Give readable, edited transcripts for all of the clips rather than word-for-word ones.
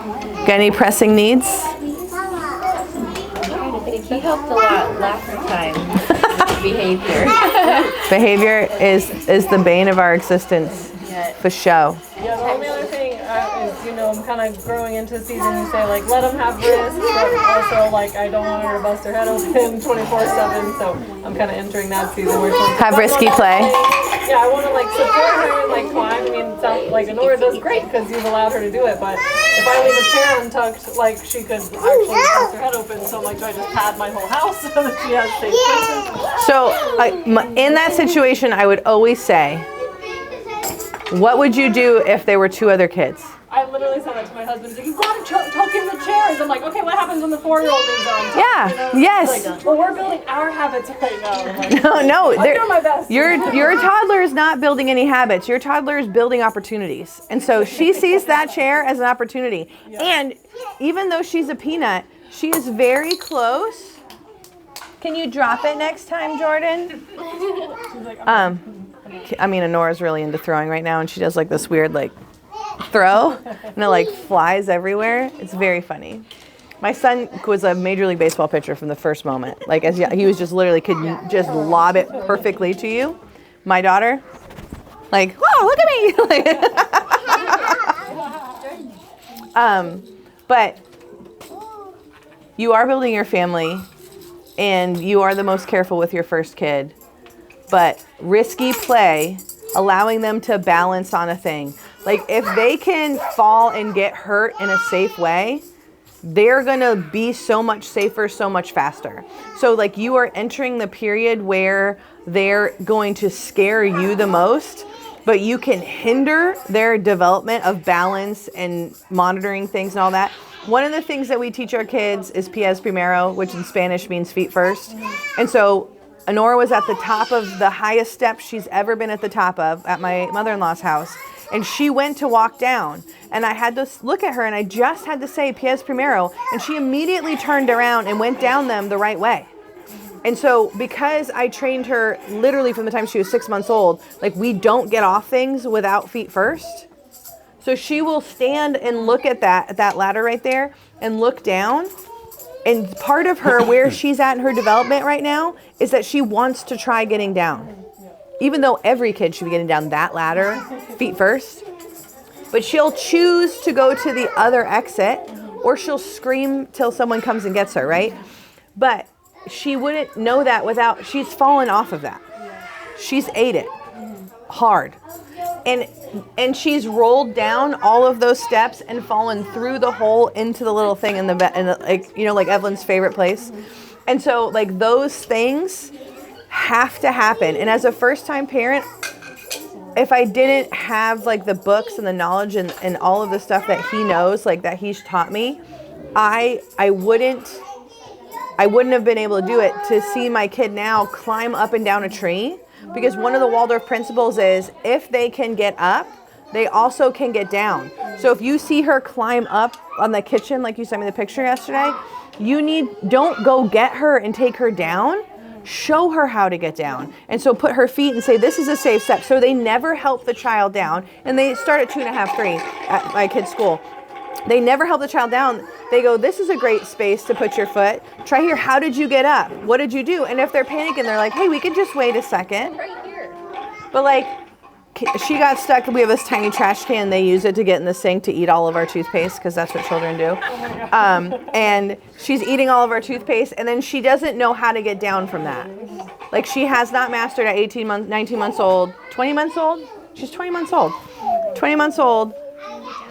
Got any pressing needs? He helped a lot last time. Behavior. Behavior is the bane of our existence, for show. Yeah, the only other thing is, I'm kind of growing into the season. You say, like, let them have risk, but also, like, I don't want her to bust her head open 24/7, so I'm kind of entering that season where she's Have risky play. Yeah, I want to, like, support her and, like, climb. I mean, it sounds like Honora does great because you've allowed her to do it, but if I leave a chair untucked, like, she could actually bust her head open, so I'm like, do I just pad my whole house so that she has safe places? So in that situation, I would always say, what would you do if there were 2 other kids? I literally said that to my husband. He's like, you've got to tuck in the chairs. I'm like, okay, what happens when the 4-year-old is on? Yeah, yes. He's like, well, we're building our habits right now. I'm like, No. I'm doing my best. Your toddler is not building any habits. Your toddler is building opportunities. And so she sees that chair as an opportunity. Yeah. And even though she's a peanut, she is very close. Can you drop it next time, Jordan? She's like, Honora's really into throwing right now, and she does like this weird like throw, and it like flies everywhere. It's very funny. My son was a Major League Baseball pitcher from the first moment. Like he was just literally could just lob it perfectly to you. My daughter, like, whoa, look at me. But you are building your family, and you are the most careful with your first kid. But risky play, allowing them to balance on a thing. Like if they can fall and get hurt in a safe way, they're going to be so much safer, so much faster. So like you are entering the period where they're going to scare you the most, but you can hinder their development of balance and monitoring things and all that. One of the things that we teach our kids is pies primero, which in Spanish means feet first. And so Honora was at the top of the highest step she's ever been at the top of at my mother-in-law's house. And she went to walk down. And I had to look at her and I just had to say pies primero. And she immediately turned around and went down them the right way. And so because I trained her literally from the time she was 6 months old, like we don't get off things without feet first. So she will stand and look at that ladder right there and look down. And part of her, where she's at in her development right now, is that she wants to try getting down. Even though every kid should be getting down that ladder, feet first. But she'll choose to go to the other exit, or she'll scream till someone comes and gets her, right? But she wouldn't know that without, she's fallen off of that. She's ate it hard. And she's rolled down all of those steps and fallen through the hole into the little thing in the like Evelyn's favorite place. And so like those things have to happen. And as a first-time parent, if I didn't have like the books and the knowledge and all of the stuff that he knows, like that he's taught me, I wouldn't have been able to do it. To see my kid now climb up and down a tree. Because one of the Waldorf principles is if they can get up, they also can get down. So if you see her climb up on the kitchen, like you sent me the picture yesterday, don't go get her and take her down. Show her how to get down. And so put her feet and say, this is a safe step. So they never help the child down. And they start at 2.5, 3 at my kid's school. They never help the child down. They go, this is a great space to put your foot. Try here. How did you get up? What did you do? And if they're panicking, they're like, hey, we could just wait a second. Right here. But like, she got stuck. We have this tiny trash can. They use it to get in the sink to eat all of our toothpaste because that's what children do. And she's eating all of our toothpaste, and then she doesn't know how to get down from that. Like she has not mastered at 18 months, 19 months old, 20 months old. She's 20 months old. 20 months old,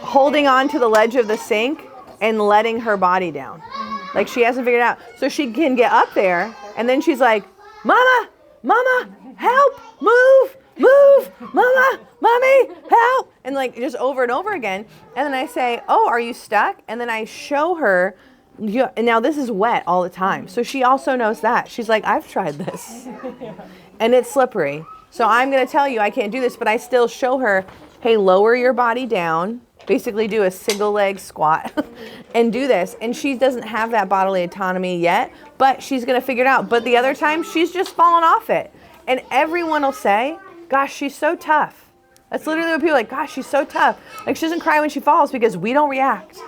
holding on to the ledge of the sink and letting her body down. Like she hasn't figured it out. So she can get up there, and then she's like, Mama, help, move, Mama, Mommy, help. And like just over and over again. And then I say, oh, are you stuck? And then I show her, and now this is wet all the time. So she also knows that. She's like, I've tried this. And it's slippery. So I'm going to tell you I can't do this, but I still show her, hey, lower your body down. Basically do a single leg squat and do this. And she doesn't have that bodily autonomy yet, but she's going to figure it out. But the other time, she's just fallen off it. And everyone will say, gosh, she's so tough. That's literally what people are like, gosh, she's so tough. Like, she doesn't cry when she falls because we don't react.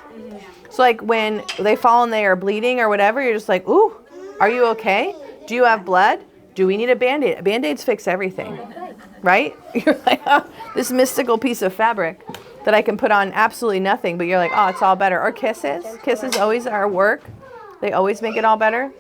So, like, when they fall and they are bleeding or whatever, you're just like, ooh, are you okay? Do you have blood? Do we need a Band-Aid? Band-Aids fix everything, right? You're like, oh, this mystical piece of fabric that I can put on absolutely nothing, but you're like, oh, it's all better. Or kisses. Kisses always are work. They always make it all better.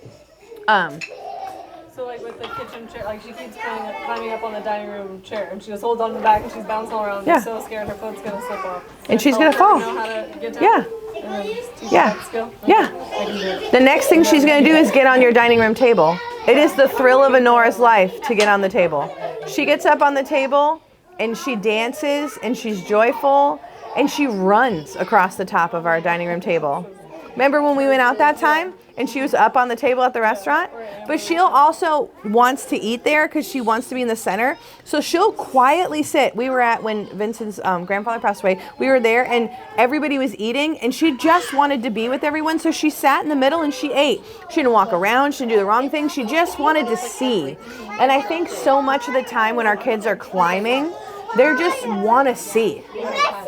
So like with the kitchen chair, like she keeps climbing up on the dining room chair, and she just holds on to the back, and she's bouncing all around. Yeah. She's so scared her foot's gonna slip off. And she's gonna fall. Know how to get down, Yeah. And then just teach Yeah. that skill. Yeah. I can do it. The next thing she's going to do is get on your dining room table. It is the thrill of Honora's life to get on the table. She gets up on the table and she dances and she's joyful and she runs across the top of our dining room table. Remember when we went out that time and she was up on the table at the restaurant? But she'll also wants to eat there because she wants to be in the center. So she'll quietly sit. We were at, when Vincent's grandfather passed away, we were there and everybody was eating and she just wanted to be with everyone. So she sat in the middle and she ate. She didn't walk around. She didn't do the wrong thing. She just wanted to see. And I think so much of the time when our kids are climbing, they just want to see.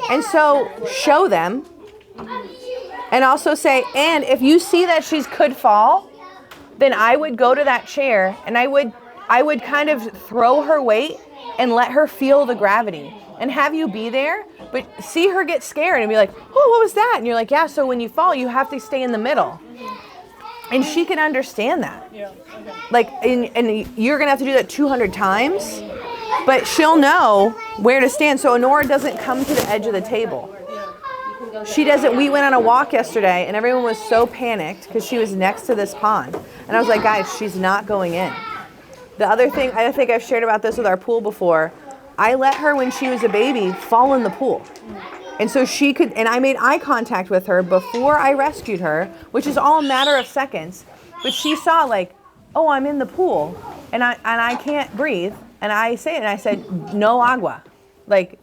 And so show them. And also say, and if you see that she could fall, then I would go to that chair and I would kind of throw her weight and let her feel the gravity and have you be there, but see her get scared and be like, oh, what was that? And you're like, yeah, so when you fall, you have to stay in the middle. And she can understand that. Yeah. Okay. Like, and you're going to have to do that 200 times, but she'll know where to stand. So Honora doesn't come to the edge of the table. She doesn't. We went on a walk yesterday and everyone was so panicked because she was next to this pond. And I was like, guys, she's not going in. The other thing, I think I've shared about this with our pool before, I let her when she was a baby fall in the pool. And so she could, and I made eye contact with her before I rescued her, which is all a matter of seconds. But she saw like, oh, I'm in the pool and I can't breathe. And I say it and I said, no agua. Like,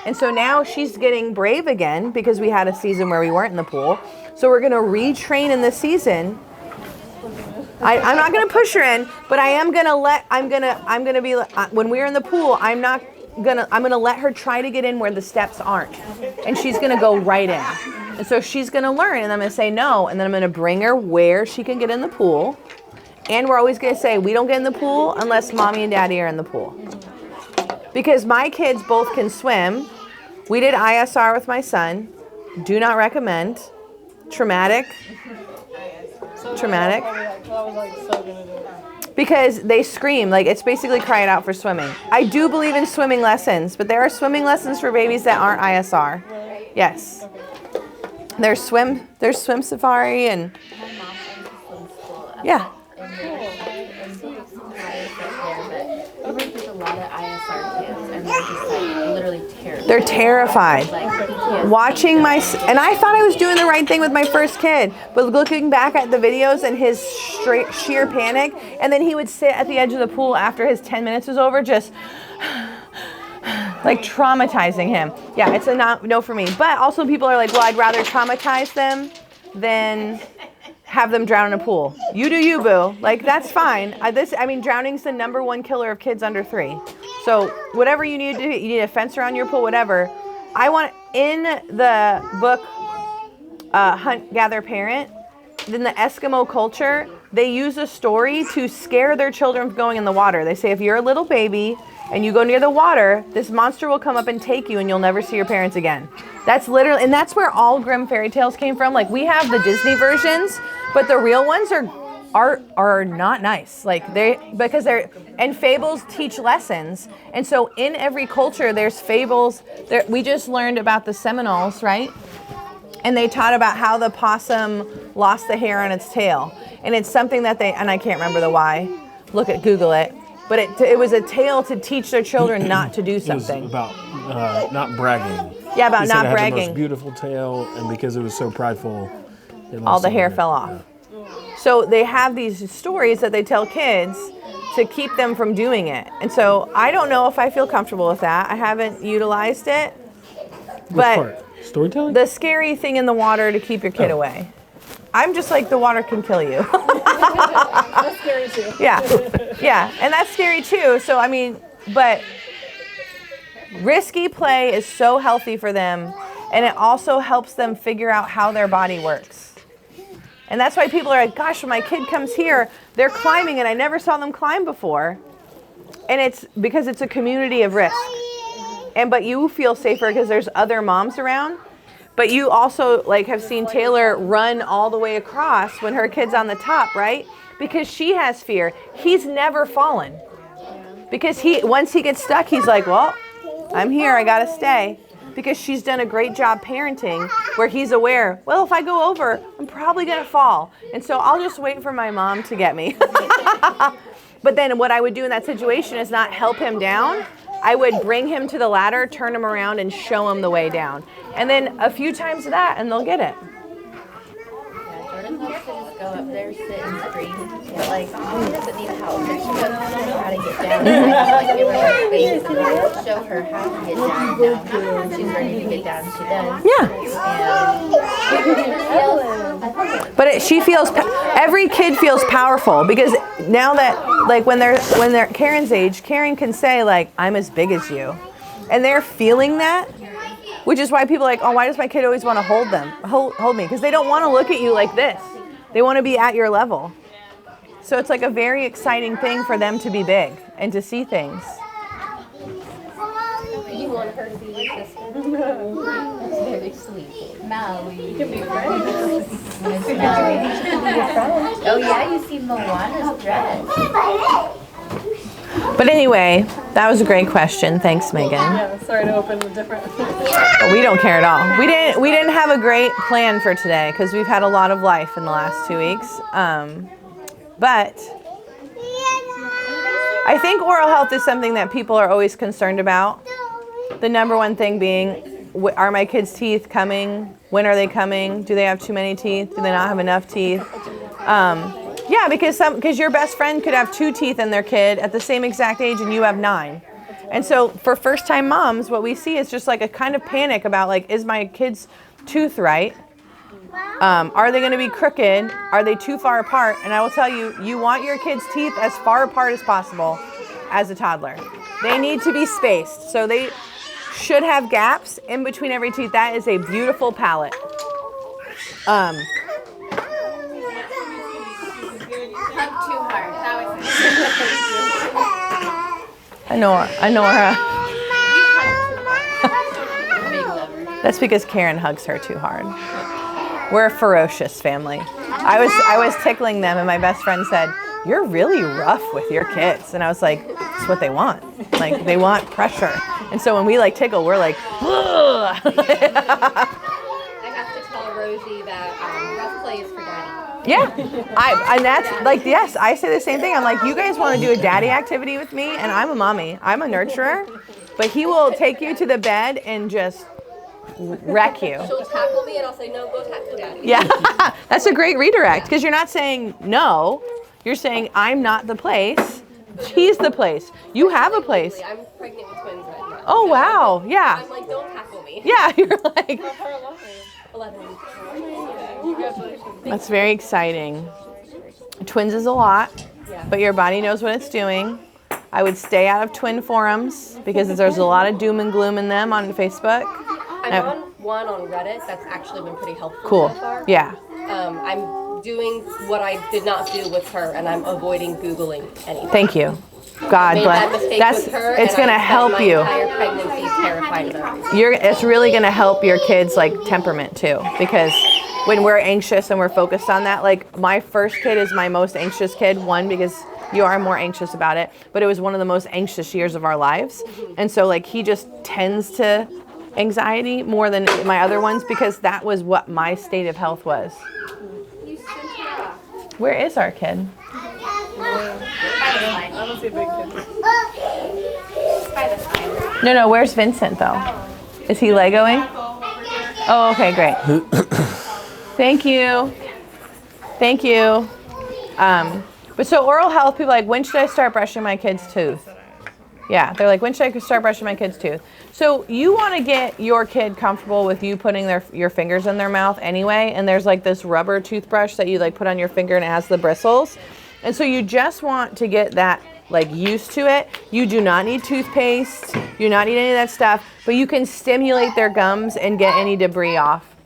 and so now she's getting brave again because we had a season where we weren't in the pool. So we're going to retrain in this season. I'm not going to push her in, but I am going to I'm going to be, when we're in the pool, I'm going to let her try to get in where the steps aren't. And she's going to go right in. And so she's going to learn and I'm going to say no. And then I'm going to bring her where she can get in the pool. And we're always going to say, we don't get in the pool unless mommy and daddy are in the pool. Because my kids both can swim. We did ISR with my son. Do not recommend. Traumatic. Traumatic. Because they scream. Like, it's basically crying out for swimming. I do believe in swimming lessons, but there are swimming lessons for babies that aren't ISR. Yes. There's swim safari and yeah. A lot of ISR kids, and they're just like literally terrified. They're terrified. Watching and I thought I was doing the right thing with my first kid, but looking back at the videos and his sheer panic, and then he would sit at the edge of the pool after his 10 minutes was over, just like traumatizing him. Yeah, it's a no for me. But also people are like, well, I'd rather traumatize them than have them drown in a pool. You do you, boo. Like, that's fine. Drowning's the #1 killer of kids under 3. So whatever you need to do, you need a fence around your pool, whatever. I want, in the book, Hunt, Gather, Parent, in the Eskimo culture, they use a story to scare their children from going in the water. They say, if you're a little baby and you go near the water, this monster will come up and take you and you'll never see your parents again. That's literally, and that's where all Grimm fairy tales came from. Like, we have the Disney versions, but the real ones are not nice. Like, and fables teach lessons. And so in every culture, there's fables. We just learned about the Seminoles, right? And they taught about how the possum lost the hair on its tail. And it's something that and I can't remember the why. Google it. But it was a tale to teach their children not to do something. It was about not bragging. Yeah, about not it had bragging. the most beautiful tail, and because it was so prideful, all the hair fell off. Yeah. So they have these stories that they tell kids to keep them from doing it. And so I don't know if I feel comfortable with that. I haven't utilized it. But part? Storytelling? The scary thing in the water to keep your kid away. I'm just like, the water can kill you. That's scary too. Yeah. Yeah. And that's scary too. So, but Risky play is so healthy for them, and it also helps them figure out how their body works. And that's why people are like, gosh, when my kid comes here, they're climbing and I never saw them climb before. And it's because it's a community of risk. But you feel safer because there's other moms around. But you also like have seen Taylor run all the way across when her kid's on the top, right? Because she has fear. He's never fallen. Because once he gets stuck, he's like, well, I'm here, I gotta stay. Because she's done a great job parenting where he's aware, well, if I go over, I'm probably gonna fall. And so I'll just wait for my mom to get me. But then what I would do in that situation is not help him down. I would bring him to the ladder, turn him around, and show him the way down. And then a few times of that, and they'll get it. Jordan loves to just go up there, sit and scream. Yeah, like, he doesn't need help, but she doesn't know how to get down. And I like give her her space and show her how to get down. Now she's ready to get down, she does. Yeah. But she feels, every kid feels powerful because now that, like when they're Karen's age, Karen can say like, I'm as big as you. And they're feeling that, which is why people are like, oh, why does my kid always want to hold me? Because they don't want to look at you like this. They want to be at your level. So it's like a very exciting thing for them to be big and to see things. You want her to be your sister? That's very sweet. Maui. You can be friends. Miss Maui. Oh yeah, you see Moana's dress. But anyway, that was a great question. Thanks, Megan. Yeah, sorry to open the different. But we don't care at all. We didn't have a great plan for today because we've had a lot of life in the last 2 weeks. But I think oral health is something that people are always concerned about. The number one thing being, are my kids' teeth coming? When are they coming? Do they have too many teeth? Do they not have enough teeth? Yeah, because your best friend could have 2 teeth in their kid at the same exact age and you have 9. And so for first-time moms, what we see is just like a kind of panic about like, is my kid's tooth right? Are they going to be crooked? Are they too far apart? And I will tell you, you want your kids' teeth as far apart as possible as a toddler. They need to be spaced. So they should have gaps in between every tooth. That is a beautiful palate. I know her. That's because Karen hugs her too hard. We're a ferocious family. I was tickling them and my best friend said, "You're really rough with your kids." And I was like, "It's what they want. Like they want pressure." And so when we like tickle, we're like, ugh. I have to tell Rosie that rough play is for daddy. Yeah, and that's like, yes, I say the same thing. I'm like, you guys want to do a daddy activity with me? And I'm a mommy. I'm a nurturer. But he will take you to the bed and just wreck you. She'll tackle me and I'll say, no, go tackle daddy. Yeah, that's a great redirect because you're not saying no. You're saying, I'm not the place. He's the place. You have a place. I'm pregnant with twins right now. Oh, wow. Yeah. I'm like, don't tackle me. Yeah, you're like. 11. That's very exciting. Twins is a lot, but your body knows what it's doing. I would stay out of twin forums because there's a lot of doom and gloom in them on Facebook. I'm on one on Reddit that's actually been pretty helpful Cool. so far. Yeah. I'm doing what I did not do with her, and I'm avoiding Googling anything. Thank you. God Made that bless. mistake with her, It's and gonna I help spent you. my entire pregnancy terrified of her. It's really gonna help your kids like temperament too, because when we're anxious and we're focused on that, like my first kid is my most anxious kid. One, because you are more anxious about it, but it was one of the most anxious years of our lives, and so like he just tends to anxiety more than my other ones because that was what my state of health was. Where is our kid? I don't see a big kid. No, where's Vincent though? Is he Legoing? Oh, okay, great. Thank you. But so oral health, people are like, when should I start brushing my kid's tooth? Yeah, they're like, when should I start brushing my kid's tooth? So you want to get your kid comfortable with you putting your fingers in their mouth anyway, and there's like this rubber toothbrush that you like put on your finger and it has the bristles. And so you just want to get that like used to it. You do not need toothpaste. You do not need any of that stuff, but you can stimulate their gums and get any debris off.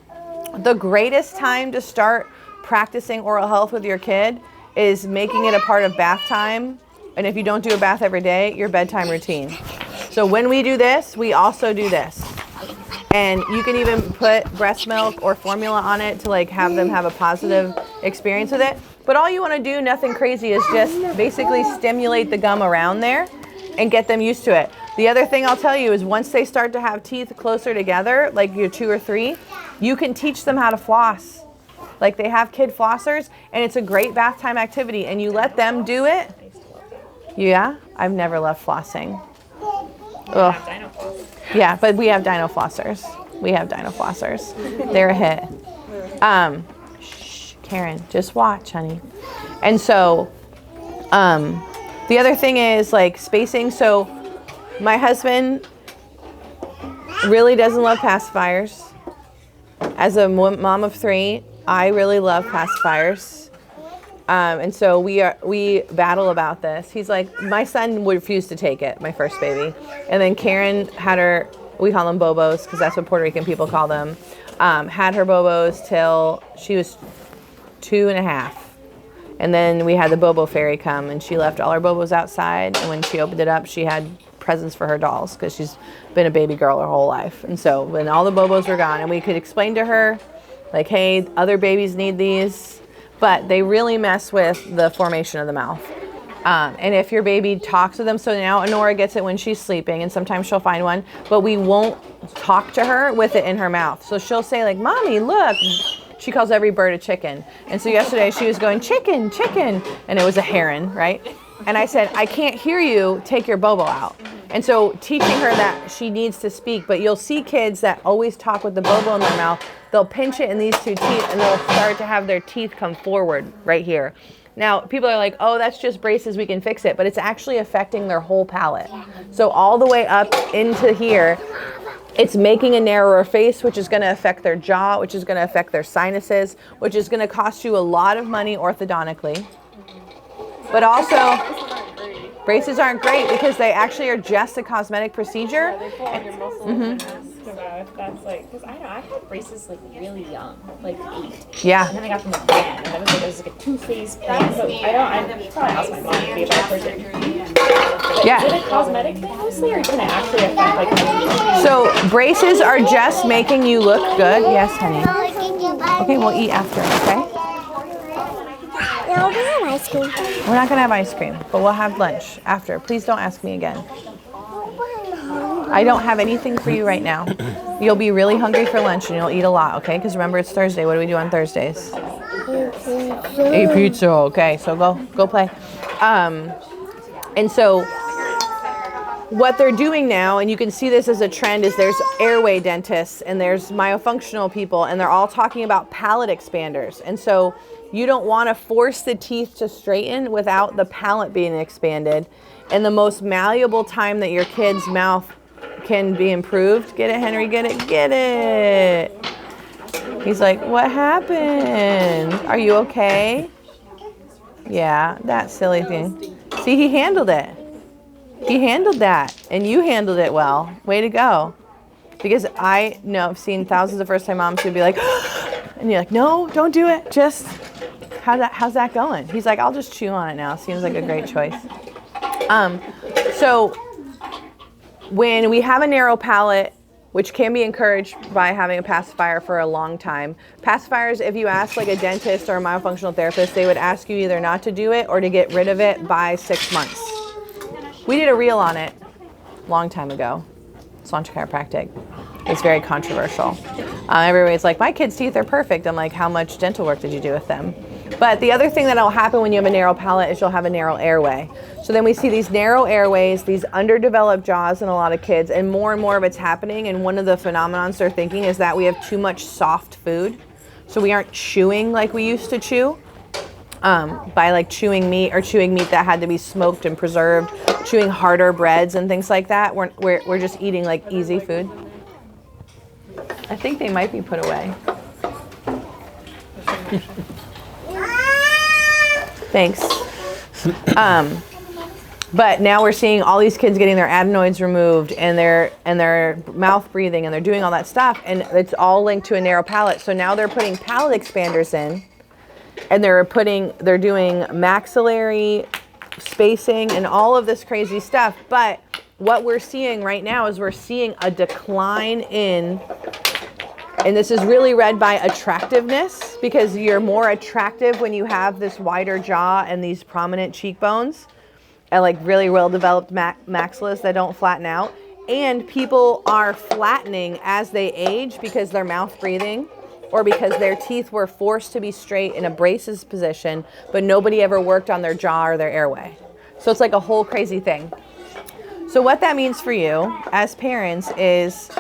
The greatest time to start practicing oral health with your kid is making it a part of bath time. And if you don't do a bath every day, your bedtime routine. So when we do this, we also do this. And you can even put breast milk or formula on it to like have them have a positive experience with it. But all you want to do, nothing crazy, is just basically stimulate the gum around there and get them used to it. The other thing I'll tell you is once they start to have teeth closer together, like you're 2 or 3, you can teach them how to floss. Like they have kid flossers, and it's a great bath time activity, and you let them do it. Yeah, I've never loved flossing. Ugh. Yeah, but we have Dino flossers. They're a hit. Shh, Karen, just watch, honey. And so, the other thing is like spacing. So, my husband really doesn't love pacifiers. As a mom of 3, I really love pacifiers. And so we battle about this. He's like, my son would refuse to take it, my first baby. And then Karen had her, we call them Bobos because that's what Puerto Rican people call them, had her Bobos till she was 2.5. And then we had the Bobo fairy come and she left all her Bobos outside. And when she opened it up, she had presents for her dolls because she's been a baby girl her whole life. And so when all the Bobos were gone and we could explain to her, like, hey, other babies need these. But they really mess with the formation of the mouth. And if your baby talks to them, so now Honora gets it when she's sleeping, and sometimes she'll find one, but we won't talk to her with it in her mouth. So she'll say like, Mommy, look. She calls every bird a chicken. And so yesterday she was going, chicken, chicken. And it was a heron, right? And I said, I can't hear you, take your Bobo out. And so teaching her that she needs to speak, but you'll see kids that always talk with the Bobo in their mouth. They'll pinch it in these 2 teeth and they'll start to have their teeth come forward right here. Now, people are like, oh, that's just braces, we can fix it. But it's actually affecting their whole palate. So all the way up into here, it's making a narrower face, which is going to affect their jaw, which is going to affect their sinuses, which is going to cost you a lot of money orthodontically. But also, braces aren't great because they actually are just a cosmetic procedure. Yeah, they pull on your muscles and ask about if that's like, because I know I had braces like really young, like 8. Yeah. And then I got them again, and it was like a 2-phase thing. So I probably asked my mom to be a bad person. Yeah. Is it a cosmetic thing mostly, or can it actually affect like my So braces are just making you look good. Yes, honey. Okay, we'll eat after, okay? No, we have ice cream. We're not going to have ice cream, but we'll have lunch after. Please don't ask me again. I don't have anything for you right now. You'll be really hungry for lunch and you'll eat a lot, okay? Because remember, it's Thursday. What do we do on Thursdays? Eat pizza. Okay, so go play. And so what they're doing now, and you can see this as a trend, is there's airway dentists and there's myofunctional people, and they're all talking about palate expanders. And so you don't want to force the teeth to straighten without the palate being expanded. And the most malleable time that your kid's mouth can be improved. Get it, Henry, get it, get it. He's like, what happened? Are you okay? Yeah, that silly thing. See, he handled it. He handled that, and you handled it well. Way to go. Because I know I've seen thousands of first-time moms who'd be like, and you're like, no, don't do it. Just, how's that going? He's like, I'll just chew on it now. Seems like a great choice. So when we have a narrow palate, which can be encouraged by having a pacifier for a long time. Pacifiers, if you ask like a dentist or a myofunctional therapist, they would ask you either not to do it or to get rid of it by 6 months. We did a reel on it a long time ago. Slancha Chiropractic. It's very controversial. Everybody's like, my kids' teeth are perfect. I'm like, how much dental work did you do with them? But the other thing that will happen when you have a narrow palate is you'll have a narrow airway. So then we see these narrow airways, these underdeveloped jaws in a lot of kids, and more of it's happening. And one of the phenomenons they're thinking is that we have too much soft food. So we aren't chewing like we used to chew. By like chewing meat that had to be smoked and preserved, chewing harder breads and things like that. We're just eating like easy food. I think they might be put away. Thanks. But now we're seeing all these kids getting their adenoids removed and their mouth breathing, and they're doing all that stuff, and it's all linked to a narrow palate. So now they're putting palate expanders in, and they're doing maxillary spacing and all of this crazy stuff. But what we're seeing right now is we're seeing a decline in, and this is really read by attractiveness, because you're more attractive when you have this wider jaw and these prominent cheekbones and like really well-developed maxillas that don't flatten out. And people are flattening as they age because they're mouth breathing or because their teeth were forced to be straight in a braces position, but nobody ever worked on their jaw or their airway. So it's like a whole crazy thing. So what that means for you as parents is,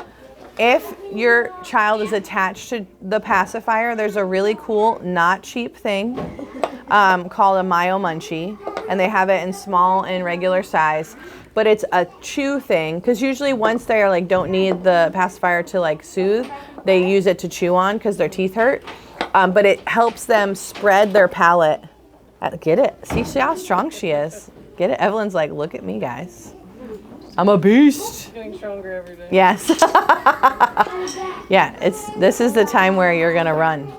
if your child is attached to the pacifier, there's a really cool, not cheap thing called a Myo Munchie, and they have it in small and regular size. But it's a chew thing, because usually once they're like don't need the pacifier to like soothe, they use it to chew on because their teeth hurt. But it helps them spread their palate. Get it? See how strong she is. Get it? Evelyn's like, look at me, guys. I'm a beast. Getting stronger every day. Yes. Yeah, this is the time where you're gonna run.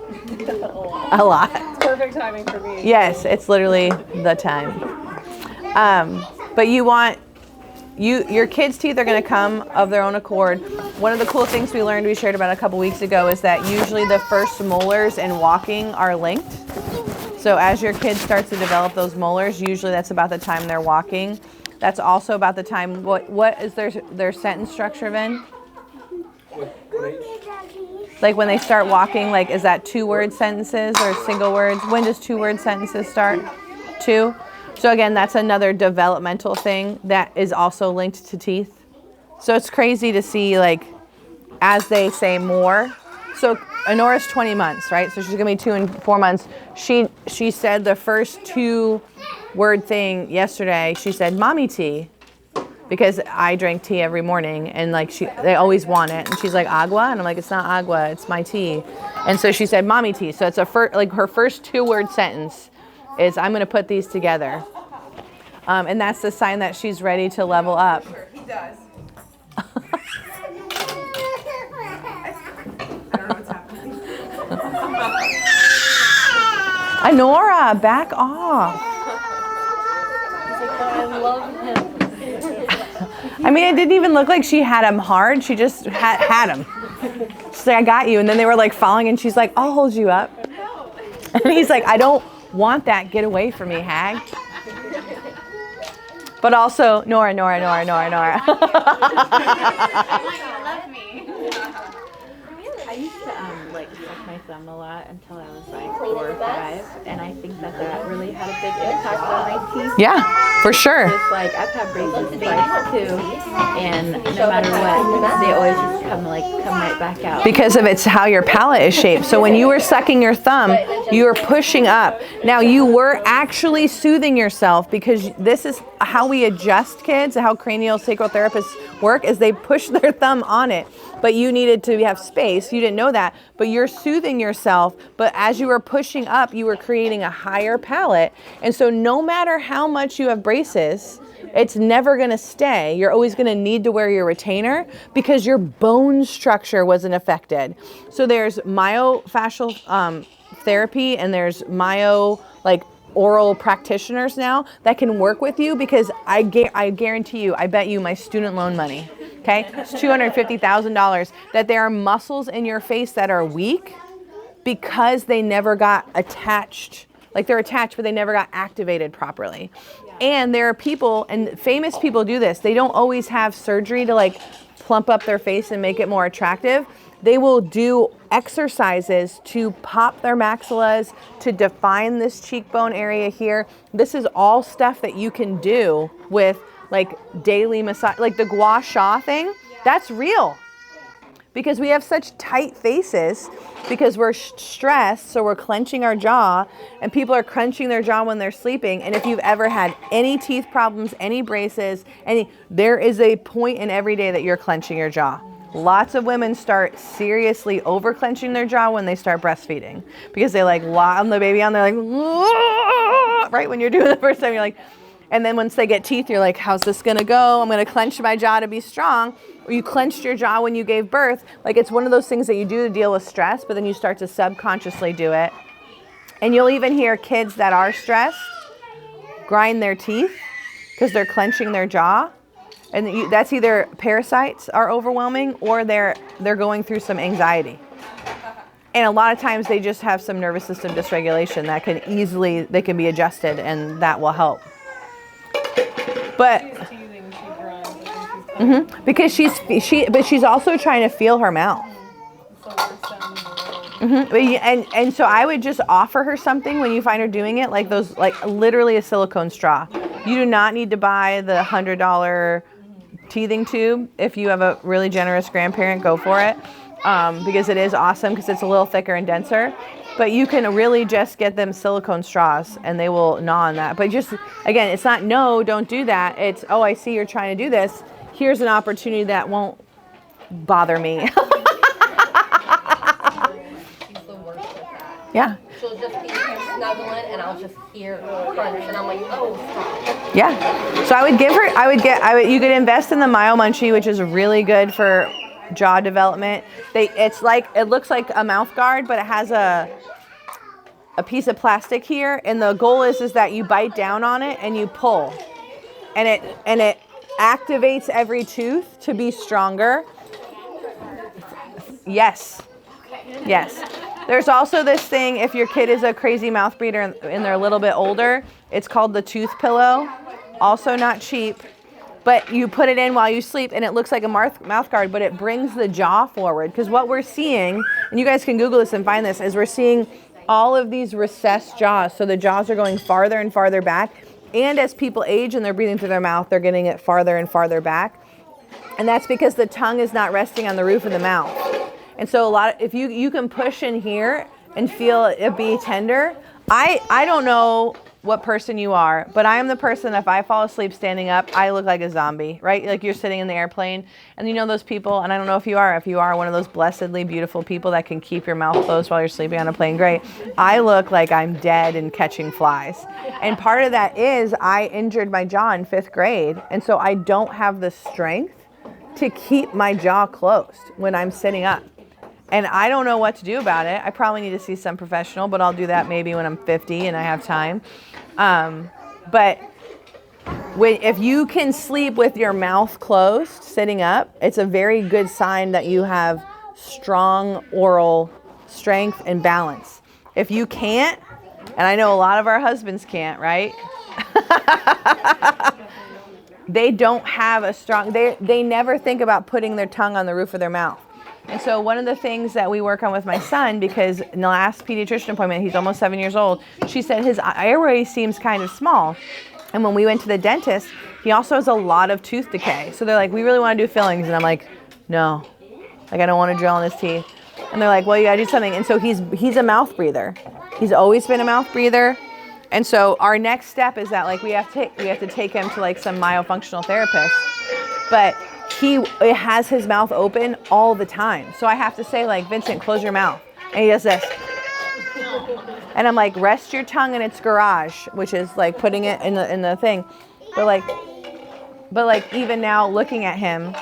A lot. It's perfect timing for me. Yes, it's literally the time. But your kids' teeth are gonna come of their own accord. One of the cool things we shared about a couple weeks ago, is that usually the first molars and walking are linked. So as your kid starts to develop those molars, usually that's about the time they're walking. That's also about the time, what is their sentence structure, Vin? Like when they start walking, like is that 2-word sentences or single words? When does 2-word sentences start? 2? So again, that's another developmental thing that is also linked to teeth. So it's crazy to see, like, as they say more. So Honora's 20 months, right? So she's gonna be 2 and 4 months. She said the first 2-word thing yesterday. She said mommy tea, because I drink tea every morning, and like they always want it, and she's like, agua, and I'm like, it's not agua, it's my tea. And so she said mommy tea. So it's her first 2-word sentence is, I'm gonna put these together, and that's the sign that she's ready to level up. He does. I don't know what's happening. Honora, back off. I love him. I mean, it didn't even look like she had him hard. She just had him. She's like, I got you. And then they were like falling, and she's like, I'll hold you up. And he's like, I don't want that. Get away from me, hag. But also, Nora. Love me. I used to like suck my thumb a lot until I was like 4 or 5, and I think that really had a big impact on my teeth. Yeah, for sure. Just like I've had braces twice too, and no matter what, they always just come right back out. Because of it's how your palate is shaped. So when you were sucking your thumb, you were pushing up. Now you were actually soothing yourself, because this is how we adjust kids, how craniosacral therapists work, is they push their thumb on it. But you needed to have space. You didn't know that. But you're soothing yourself. But as you were pushing up, you were creating a higher palate. And so no matter how much you have braces, it's never going to stay. You're always going to need to wear your retainer, because your bone structure wasn't affected. So there's myofascial therapy, and there's oral practitioners now that can work with you, because I guarantee you, I bet you my student loan money, okay, it's $250,000, that there are muscles in your face that are weak because they never got attached. Like they're attached, but they never got activated properly. And there are people, and famous people do this, they don't always have surgery to like plump up their face and make it more attractive. They will do exercises to pop their maxillas, to define this cheekbone area here. This is all stuff that you can do with like daily massage, like the gua sha thing. That's real, because we have such tight faces because we're stressed, so we're clenching our jaw, and people are crunching their jaw when they're sleeping. And if you've ever had any teeth problems, any braces, there is a point in every day that you're clenching your jaw. Lots of women start seriously over clenching their jaw when they start breastfeeding, because they like on the baby on, they're like, right when you're doing the first time, you're like, And then once they get teeth, you're like, how's this gonna go? I'm gonna clench my jaw to be strong. Or you clenched your jaw when you gave birth. Like, it's one of those things that you do to deal with stress, but then you start to subconsciously do it. And you'll even hear kids that are stressed grind their teeth because they're clenching their jaw. And that's either parasites are overwhelming or they're going through some anxiety. And a lot of times they just have some nervous system dysregulation that they can be adjusted, and that will help. But because she's also trying to feel her mouth. And so I would just offer her something when you find her doing it, like those, like literally a silicone straw. You do not need to buy the $100 teething tube. If you have a really generous grandparent, go for it, because it is awesome because it's a little thicker and denser. But you can really just get them silicone straws and they will gnaw on that. But just, again, it's not no, don't do that. It's, oh, I see you're trying to do this. Here's an opportunity that won't bother me. She's the worst with that. Yeah. She'll just be snuggling and I'll just hear crunch and I'm like, oh, stop. Yeah. So you could invest in the Myo Munchie, which is really good for jaw development. It looks like a mouth guard, but it has a piece of plastic here, and the goal is that you bite down on it and you pull, and it activates every tooth to be stronger. Yes. There's also this thing, if your kid is a crazy mouth breather and they're a little bit older, it's called the tooth pillow. Also not cheap. But you put it in while you sleep, and it looks like a mouth guard, but it brings the jaw forward. Because what we're seeing, and you guys can Google this and find this, is we're seeing all of these recessed jaws. So the jaws are going farther and farther back. And as people age and they're breathing through their mouth, they're getting it farther and farther back. And that's because the tongue is not resting on the roof of the mouth. And so if you can push in here and feel it be tender. I don't know what person you are, but I am the person, if I fall asleep standing up, I look like a zombie, right? Like you're sitting in the airplane, and you know those people, and I don't know if you are one of those blessedly beautiful people that can keep your mouth closed while you're sleeping on a plane, great. I look like I'm dead and catching flies. And part of that is I injured my jaw in 5th grade, and so I don't have the strength to keep my jaw closed when I'm sitting up. And I don't know what to do about it. I probably need to see some professional, but I'll do that maybe when I'm 50 and I have time. But if you can sleep with your mouth closed, sitting up, it's a very good sign that you have strong oral strength and balance. If you can't, and I know a lot of our husbands can't, right? They don't have a strong, they never think about putting their tongue on the roof of their mouth. And so one of the things that we work on with my son, because in the last pediatrician appointment, he's almost 7 years old, she said his airway seems kind of small. And when we went to the dentist, he also has a lot of tooth decay. So they're like, we really want to do fillings. And I'm like, no, like I don't want to drill in his teeth. And they're like, well, you got to do something. And so he's a mouth breather. He's always been a mouth breather. And so our next step is that like we have to take him to like some myofunctional therapist. But it has his mouth open all the time. So I have to say like, Vincent, close your mouth. And he does this. And I'm like, rest your tongue in its garage, which is like putting it in the thing. But like even now looking at him,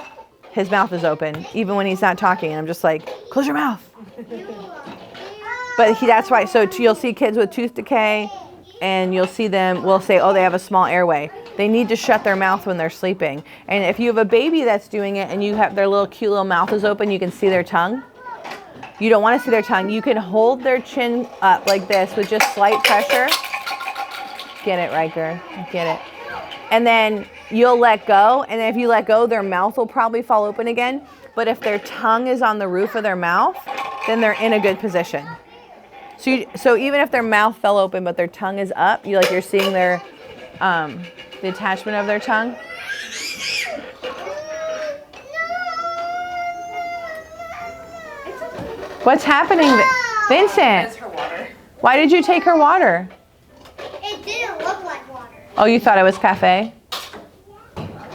his mouth is open, even when he's not talking. And I'm just like, close your mouth. But that's why, so you'll see kids with tooth decay, and you'll see them, we'll say, oh, they have a small airway. They need to shut their mouth when they're sleeping. And if you have a baby that's doing it and you have their little cute little mouth is open, you can see their tongue. You don't want to see their tongue. You can hold their chin up like this with just slight pressure. Get it, Riker. Get it. And then you'll let go. And if you let go, their mouth will probably fall open again. But if their tongue is on the roof of their mouth, then they're in a good position. So even if their mouth fell open but their tongue is up, you're seeing their the attachment of their tongue. What's happening, Vincent? Her water. Why did you take her water? It didn't look like water. Oh, you thought it was cafe?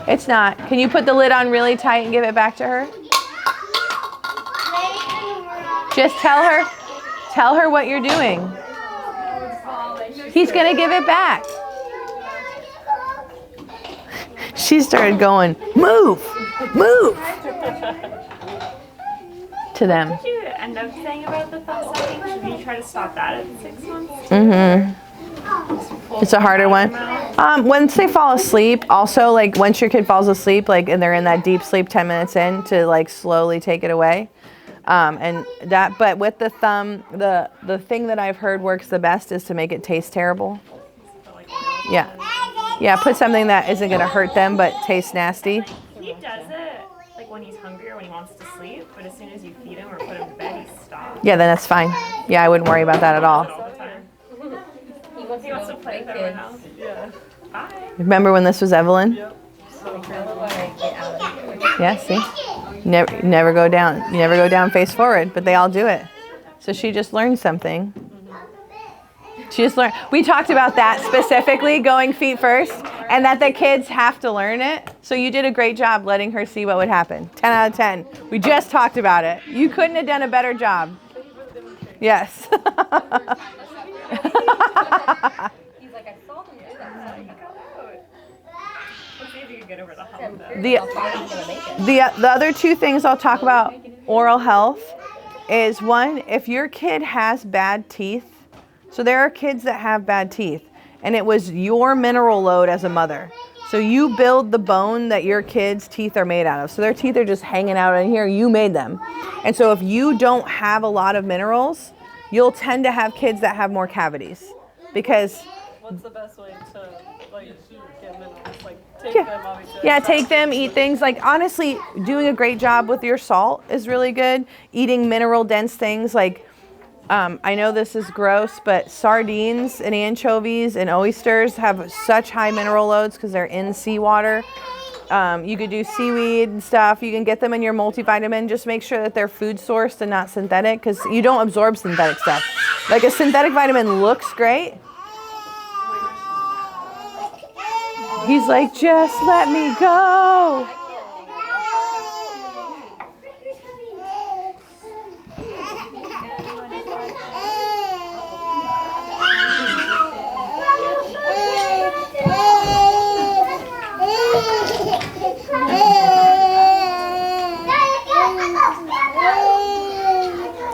It's not. Can you put the lid on really tight and give it back to her? Just tell her what you're doing. He's gonna give it back. She started going, move, move to them. What did you end up saying about the thumb sucking? Should you try to stop that at 6 months? Mm-hmm. It's a harder one. Once they fall asleep, also like once your kid falls asleep, like and they're in that deep sleep 10 minutes in, to like slowly take it away. And that, but with the thumb, the thing that I've heard works the best is to make it taste terrible. Yeah. Yeah, put something that isn't going to hurt them but tastes nasty. He does it like when he's hungry or when he wants to sleep, but as soon as you feed him or put him to bed, he stops. Yeah, then that's fine. Yeah, I wouldn't worry about that at all. All the time. He wants to play with everyone else. Yeah. Bye. Remember when this was Evelyn? Yeah, see? Never go down. You never go down face forward, but they all do it. So she just learned something. She just learned. We talked about that specifically, going feet first, and that the kids have to learn it. So you did a great job letting her see what would happen. 10 out of 10. We just talked about it. You couldn't have done a better job. Yes. He's like, I saw them do that. Let's see if you can get over the hump though. The other two things I'll talk about oral health is, one, if your kid has bad teeth. So there are kids that have bad teeth, and it was your mineral load as a mother. So you build the bone that your kids' teeth are made out of. So their teeth are just hanging out in here. You made them. And so if you don't have a lot of minerals, you'll tend to have kids that have more cavities. Because What's the best way to like get minerals? Like take Yeah. them obviously. yeah, take them, eat things. Like honestly, doing a great job with your salt is really good. Eating mineral dense things like, I know this is gross, but sardines and anchovies and oysters have such high mineral loads because they're in seawater. You could do seaweed and stuff. You can get them in your multivitamin. Just make sure that they're food sourced and not synthetic, because you don't absorb synthetic stuff. Like a synthetic vitamin looks great. He's like, just let me go.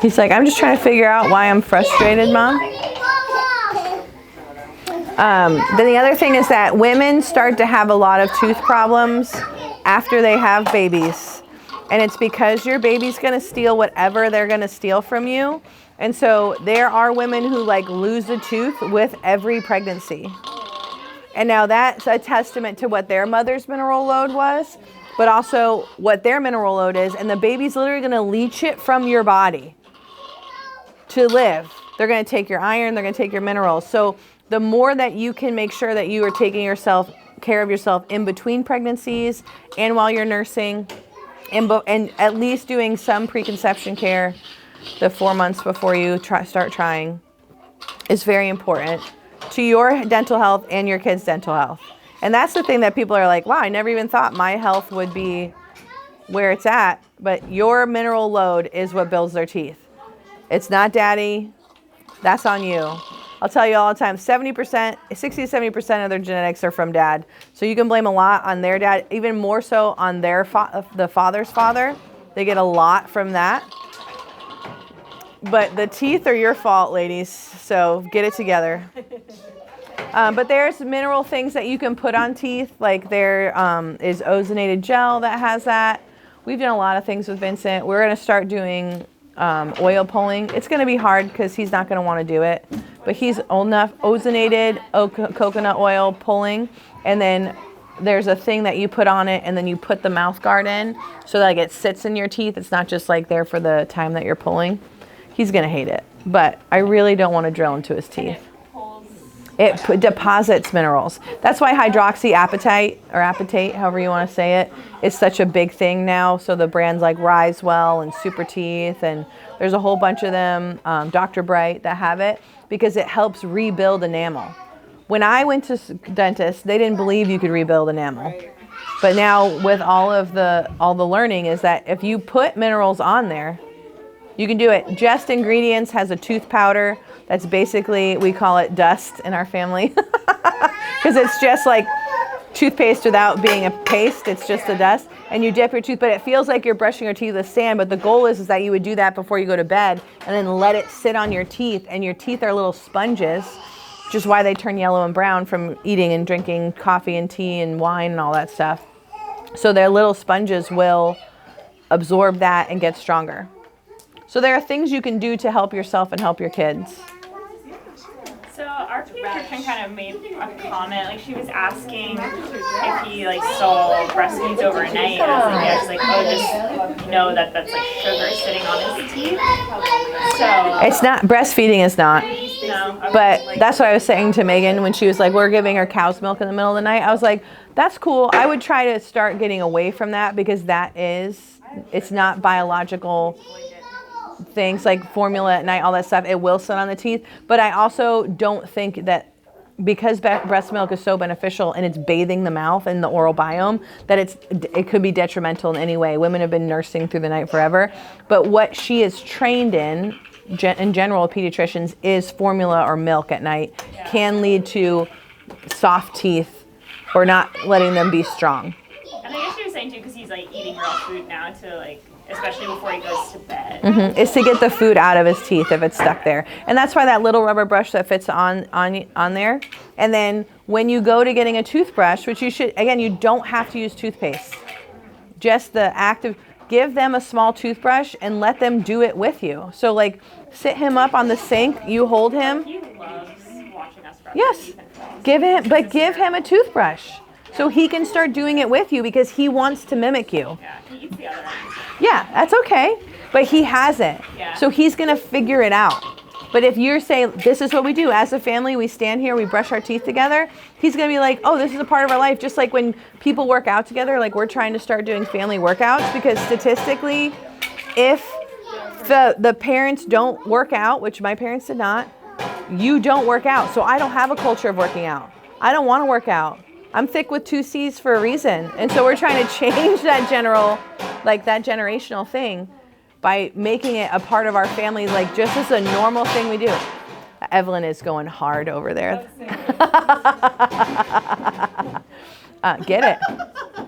He's like, I'm just trying to figure out why I'm frustrated, Mom. Then the other thing is that women start to have a lot of tooth problems after they have babies. And it's because your baby's going to steal whatever they're going to steal from you. And so there are women who like lose a tooth with every pregnancy. And now that's a testament to what their mother's mineral load was, but also what their mineral load is. And the baby's literally going to leach it from your body to live. They're going to take your iron, they're going to take your minerals. So the more that you can make sure that you are taking care of yourself in between pregnancies and while you're nursing, and at least doing some preconception care the 4 months before you start trying, is very important to your dental health and your kids' dental health. And that's the thing that people are like, wow, I never even thought my health would be where it's at. But your mineral load is what builds their teeth. It's not daddy. That's on you. I'll tell you all the time, 60 to 70% of their genetics are from dad. So you can blame a lot on their dad, even more so on their the father's father. They get a lot from that. But the teeth are your fault, ladies. So get it together. But there's mineral things that you can put on teeth. Like there is ozonated gel that has that. We've done a lot of things with Vincent. We're going to start doing oil pulling. It's going to be hard because he's not going to want to do it. But he's old enough. Ozonated coconut oil pulling. And then there's a thing that you put on it, and then you put the mouth guard in so that like, it sits in your teeth. It's not just like there for the time that you're pulling. He's going to hate it. But I really don't want to drill into his teeth. It deposits minerals. That's why hydroxyapatite, or apatite, however you want to say it, is such a big thing now. So the brands like Risewell and Super Teeth, and there's a whole bunch of them, Dr. Bright, that have it, because it helps rebuild enamel. When I went to dentists, they didn't believe you could rebuild enamel. But now with all the learning is that if you put minerals on there, you can do it. Just Ingredients has a tooth powder that's basically, we call it dust in our family. Because it's just like, toothpaste without being a paste. It's just a dust. And you dip your tooth, but it feels like you're brushing your teeth with sand. But the goal is that you would do that before you go to bed and then let it sit on your teeth. And your teeth are little sponges, which is why they turn yellow and brown from eating and drinking coffee and tea and wine and all that stuff. So their little sponges will absorb that and get stronger. So there are things you can do to help yourself and help your kids. So our pediatrician kind of made a comment, like she was asking if he like stole breastfeeds overnight, and I was like, yeah, she's like, oh, just know that that's like sugar sitting on his teeth. So It's not, breastfeeding is not. no, okay. But that's what I was saying to Megan when she was like, we're giving her cow's milk in the middle of the night. I was like, that's cool. I would try to start getting away from that because it's not biological things like formula at night, all that stuff. It will sit on the teeth. But I also don't think that because breast milk is so beneficial and it's bathing the mouth and the oral biome, that it could be detrimental in any way. Women have been nursing through the night forever. But what she is trained in general, pediatricians, is formula or milk at night can lead to soft teeth or not letting them be strong. And I guess she was saying too, because he's like eating raw food now to like, especially before he goes to bed. Mm-hmm. It's to get the food out of his teeth if it's stuck there. And that's why that little rubber brush that fits on there. And then when you go to getting a toothbrush, which you should, again, you don't have to use toothpaste. Just the act of, give them a small toothbrush and let them do it with you. So like sit him up on the sink, you hold him. He loves watching us brush Yes, his teeth and floss. give him a toothbrush. So he can start doing it with you because he wants to mimic you. Yeah, he eats the other end. Yeah, that's okay. But he hasn't. Yeah. So he's going to figure it out. But if you're saying, this is what we do as a family, we stand here, we brush our teeth together, he's going to be like, oh, this is a part of our life. Just like when people work out together, like we're trying to start doing family workouts because statistically, if the parents don't work out, which my parents did not, you don't work out. So I don't have a culture of working out. I don't want to work out. I'm thick with 2 C's for a reason. And so we're trying to change that generational thing by making it a part of our family, like just as a normal thing we do. Evelyn is going hard over there. Get it.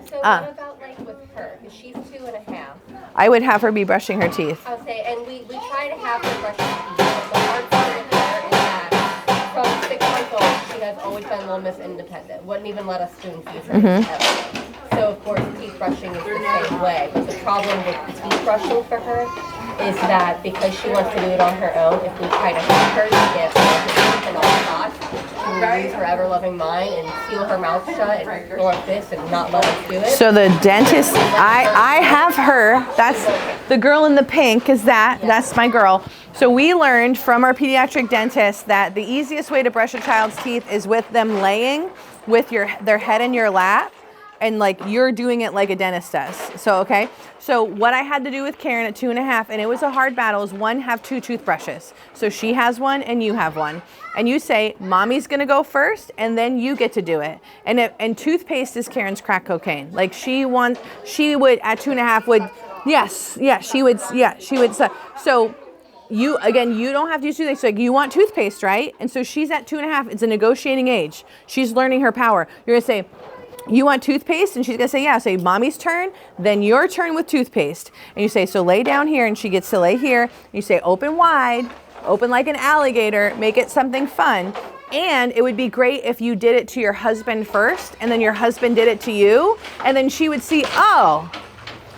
So what about like with her? Because she's 2.5. I would have her be brushing her teeth. I'll say, and we try to have her brush her teeth. But the hard part with her is that from 6 months old, she has always been Little Miss Independent. Wouldn't even let us spoon feed her ever. So of course, teeth brushing is the same way. But the problem with teeth brushing for her is that because she wants to do it on her own, if we try to help her to get her teeth and all shots, she will lose her ever-loving mind and seal her mouth shut and go like this and not let us do it. So the dentist, I have her, that's the girl in the pink, is that's my girl. So we learned from our pediatric dentist that the easiest way to brush a child's teeth is with them laying with their head in your lap. And like you're doing it like a dentist does. So, okay. So what I had to do with Karen at 2.5, and it was a hard battle, is one, have 2 toothbrushes. So she has one and you have one. And you say, mommy's gonna go first and then you get to do it. And toothpaste is Karen's crack cocaine. Like she would at 2.5 would, she would. So you don't have to use toothpaste. So like you want toothpaste, right? And so she's at 2.5, it's a negotiating age. She's learning her power. You're gonna say, you want toothpaste? And she's gonna say, yeah. Say mommy's turn, then your turn with toothpaste. And you say, so lay down here, and she gets to lay here. And you say, open wide, open like an alligator, make it something fun. And it would be great if you did it to your husband first, and then your husband did it to you, and then she would see, oh,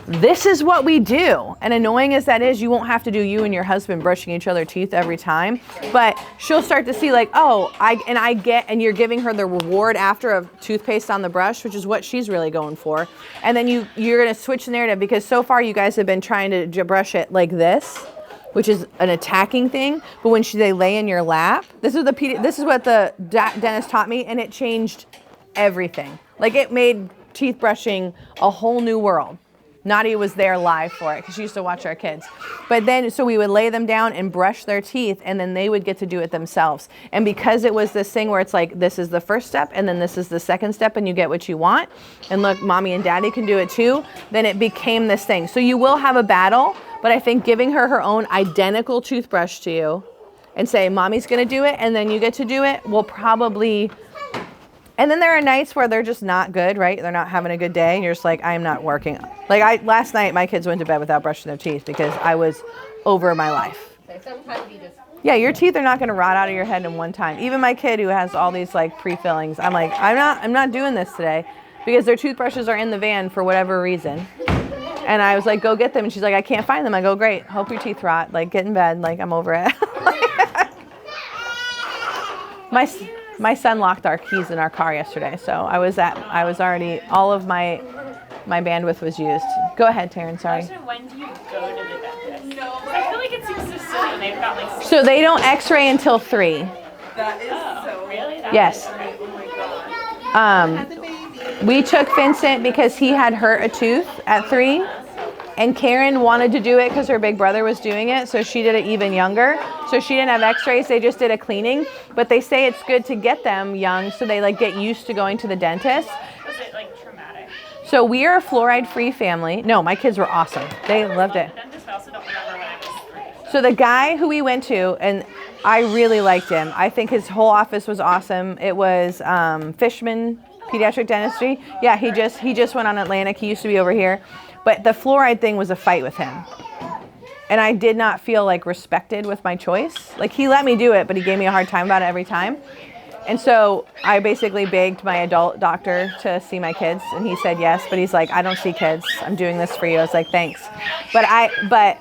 this is what we do. And annoying as that is, you won't have to do you and your husband brushing each other's teeth every time, but she'll start to see like, oh, and you're giving her the reward after of toothpaste on the brush, which is what she's really going for. And then you're gonna switch the narrative because so far you guys have been trying to brush it like this, which is an attacking thing. But when they lay in your lap, this is what the dentist taught me, and it changed everything. Like it made teeth brushing a whole new world. Nadia was there live for it because she used to watch our kids. But then, so we would lay them down and brush their teeth, and then they would get to do it themselves. And because it was this thing where it's like, this is the first step, and then this is the second step, and you get what you want, and look, mommy and daddy can do it too, then it became this thing. So you will have a battle, but I think giving her own identical toothbrush to you and say, mommy's gonna do it, and then you get to do it, will probably And then there are nights where they're just not good, right? They're not having a good day, and you're just like, I'm not working. Like last night, my kids went to bed without brushing their teeth because I was over my life. So sometimes you just. Yeah, your teeth are not going to rot out of your head in one time. Even my kid who has all these like pre-fillings, I'm like, I'm not doing this today because their toothbrushes are in the van for whatever reason. And I was like, go get them. And she's like, I can't find them. I go, great. Hope your teeth rot. Like, get in bed. Like, I'm over it. My son locked our keys in our car yesterday, so I was already, all of my bandwidth was used. Go ahead, Taryn, sorry. When do you go to the dentist? I feel like it seems so silly when they've got like. So they don't x-ray until 3. That is so. Really? Yes. Oh my god. We took Vincent because he had hurt a tooth at 3. And Karen wanted to do it because her big brother was doing it, so she did it even younger. So she didn't have x-rays, they just did a cleaning. But they say it's good to get them young so they like get used to going to the dentist. Was it like traumatic? So we are a fluoride-free family. No, my kids were awesome. They loved it. The dentist, I also don't remember when I was 3. So the guy who we went to, and I really liked him. I think his whole office was awesome. It was Fishman Pediatric Dentistry. Yeah, he just went on Atlantic. He used to be over here. But the fluoride thing was a fight with him. And I did not feel like respected with my choice. Like he let me do it, but he gave me a hard time about it every time. And so I basically begged my adult doctor to see my kids, and he said yes, but he's like, I don't see kids. I'm doing this for you. I was like, thanks. But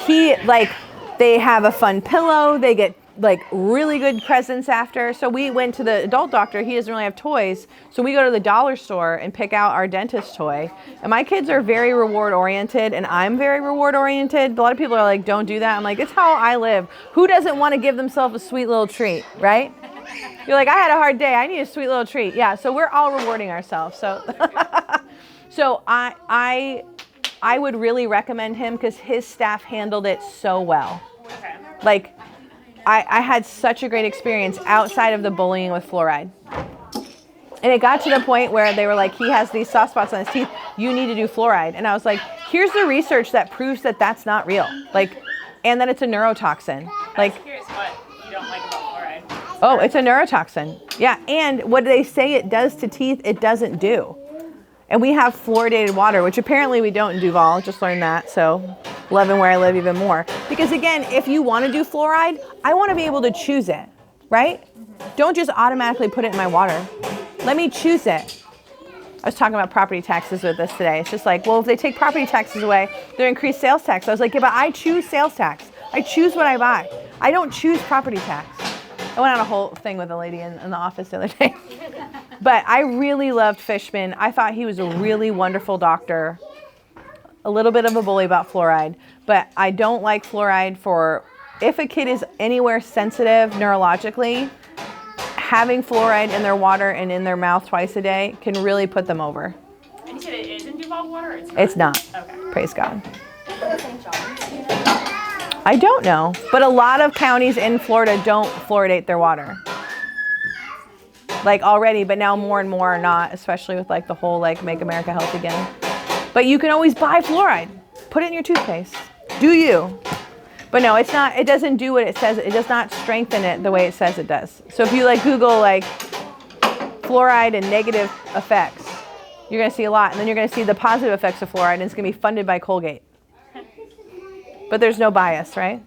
he, like, they have a fun pillow. They get like really good presents after. So we went to the adult doctor. He doesn't really have toys. So we go to the dollar store and pick out our dentist toy. And my kids are very reward oriented, and I'm very reward oriented. A lot of people are like, don't do that. I'm like, it's how I live. Who doesn't want to give themselves a sweet little treat, right? You're like, I had a hard day. I need a sweet little treat. Yeah, so we're all rewarding ourselves. So so I would really recommend him because his staff handled it so well. Okay. Like, I had such a great experience outside of the bullying with fluoride. And it got to the point where they were like, he has these soft spots on his teeth. You need to do fluoride. And I was like, here's the research that proves that that's not real. Like, and that it's a neurotoxin. Like, I'm curious what you don't like about fluoride. oh, it's a neurotoxin. Yeah, and what they say it does to teeth, it doesn't do. And we have fluoridated water, which apparently we don't in Duval. Just learned that, so loving where I live even more. Because again, if you want to do fluoride, I want to be able to choose it, right? Don't just automatically put it in my water. Let me choose it. I was talking about property taxes with this today. It's just like, well, if they take property taxes away, they're increased sales tax. I was like, yeah, but I choose sales tax. I choose what I buy. I don't choose property tax. I went on a whole thing with a lady in the office the other day. But I really loved Fishman. I thought he was a really wonderful doctor. A little bit of a bully about fluoride. But I don't like fluoride for, if a kid is anywhere sensitive neurologically, having fluoride in their water and in their mouth twice a day can really put them over. And you said it is in Duval water, or it's not? It's not. Okay. Praise God. I don't know, but a lot of counties in Florida don't fluoridate their water. Like already, but now more and more are not, especially with like the whole like Make America Healthy Again. But you can always buy fluoride. Put it in your toothpaste. Do you? But no, it's not, it doesn't do what it says. It does not strengthen it the way it says it does. So if you like Google like fluoride and negative effects, you're gonna see a lot. And then you're gonna see the positive effects of fluoride, and it's gonna be funded by Colgate. But there's no bias, right?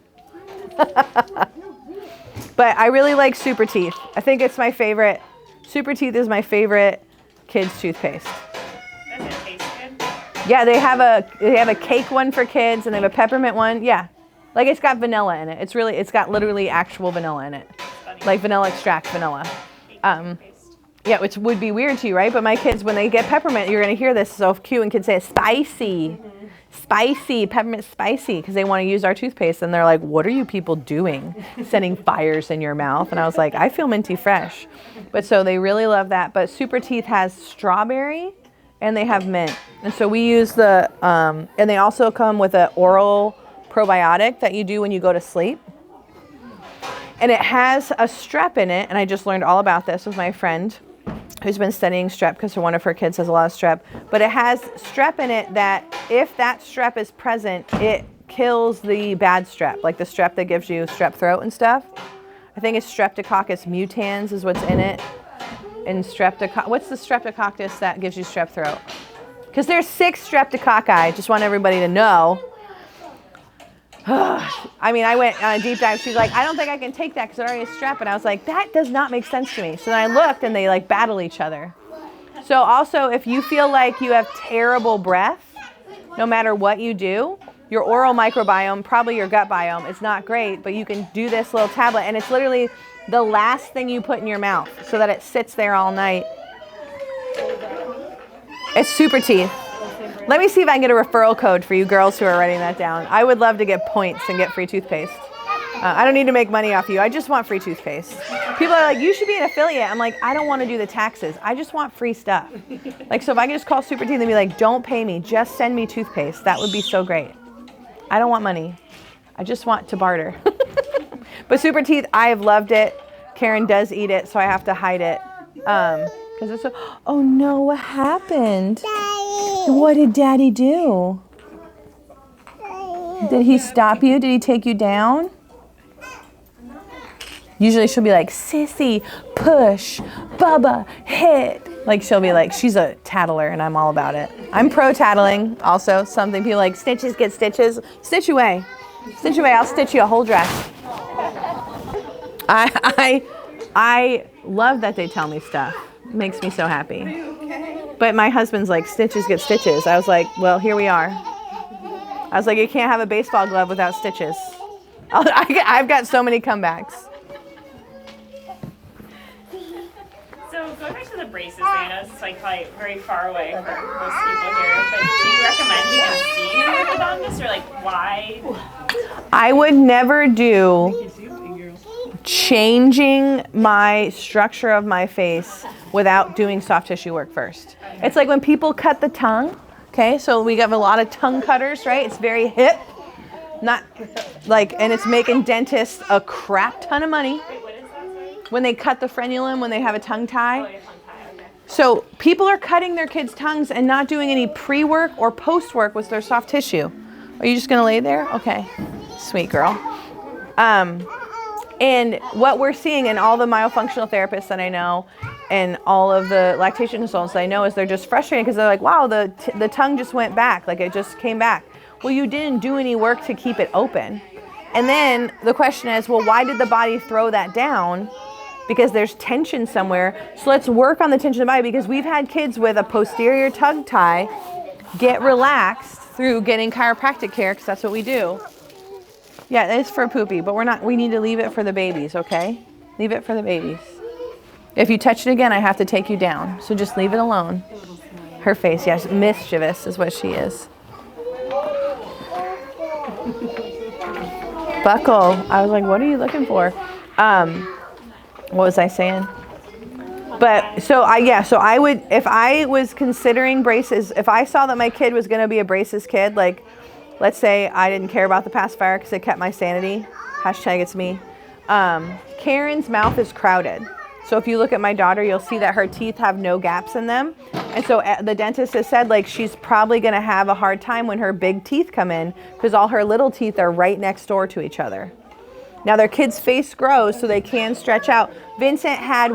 But I really like Super Teeth. I think it's my favorite. Super Teeth is my favorite kids' toothpaste. Does it taste good? Yeah, they have a cake one for kids, and they have a peppermint one. Yeah, like it's got vanilla in it. It's got literally actual vanilla in it, like vanilla extract vanilla. Yeah, which would be weird to you, right? But my kids, when they get peppermint, you're gonna hear this so cute, and kids say it's spicy. Spicy, peppermint spicy, because they want to use our toothpaste, and they're like, what are you people doing? Setting fires in your mouth. And I was like, I feel minty fresh. But so they really love that. But Super Teeth has strawberry and they have mint. And so we use the, and they also come with an oral probiotic that you do when you go to sleep. And it has a strep in it, and I just learned all about this with my friend who's been studying strep because one of her kids has a lot of strep. But it has strep in it that if that strep is present, it kills the bad strep, like the strep that gives you strep throat and stuff. I think it's Streptococcus mutans is what's in it. and streptococcus. What's the streptococcus that gives you strep throat? Because there's 6 streptococci. Just want everybody to know. I mean, I went on a deep dive. She's like, I don't think I can take that because it already has strep. And I was like, that does not make sense to me. So then I looked and they like battle each other. So also, if you feel like you have terrible breath, no matter what you do, your oral microbiome, probably your gut biome, it's not great, but you can do this little tablet. And it's literally the last thing you put in your mouth so that it sits there all night. It's Super Teeth. Let me see if I can get a referral code for you girls who are writing that down. I would love to get points and get free toothpaste. I don't need to make money off you. I just want free toothpaste. People are like, you should be an affiliate. I'm like, I don't want to do the taxes. I just want free stuff. Like, so if I can just call Super Teeth and be like, don't pay me, just send me toothpaste. That would be so great. I don't want money. I just want to barter. But Super Teeth, I have loved it. Karen does eat it, so I have to hide it. Because it's so, oh no, what happened? Daddy. What did Daddy do? Daddy. Did he stop you? Did he take you down? Usually she'll be like, sissy, push, Bubba, hit. Like she'll be like, she's a tattler and I'm all about it. I'm pro tattling also. Something people like, stitches get stitches. Stitch away. Stitch away, I'll stitch you a whole dress. I love that they tell me stuff. It makes me so happy. But my husband's like, stitches get stitches. I was like, well, here we are. I was like, you can't have a baseball glove without stitches. I've got so many comebacks. So going back to the braces thing, I know it's like probably very far away for most people here, but do you recommend even seeing an orthodontist, or like why? I would never do changing my structure of my face without doing soft tissue work first. It's like when people cut the tongue, okay? So we have a lot of tongue cutters, right? It's very hip, not like, and it's making dentists a crap ton of money. When they cut the frenulum, when they have a tongue tie. So people are cutting their kids' tongues and not doing any pre-work or post-work with their soft tissue. Are you just gonna lay there? Okay, sweet girl. And what we're seeing in all the myofunctional therapists that I know and all of the lactation consultants that I know is they're just frustrated because they're like, wow, the tongue just went back, like it just came back. Well, you didn't do any work to keep it open. And then the question is, well, why did the body throw that down? Because there's tension somewhere. So let's work on the tension of the body, because we've had kids with a posterior tongue tie get relaxed through getting chiropractic care, because that's what we do. Yeah, it's for poopy, but we need to leave it for the babies, okay? Leave it for the babies. If you touch it again, I have to take you down. So just leave it alone. Her face, yes, mischievous is what she is. Buckle. I was like, what are you looking for? What was I saying? But so I would, if I was considering braces, if I saw that my kid was going to be a braces kid, like let's say I didn't care about the pacifier because it kept my sanity. Hashtag it's me. Karen's mouth is crowded. So if you look at my daughter, you'll see that her teeth have no gaps in them. And so the dentist has said like she's probably going to have a hard time when her big teeth come in because all her little teeth are right next door to each other. Now their kid's face grows so they can stretch out. Vincent had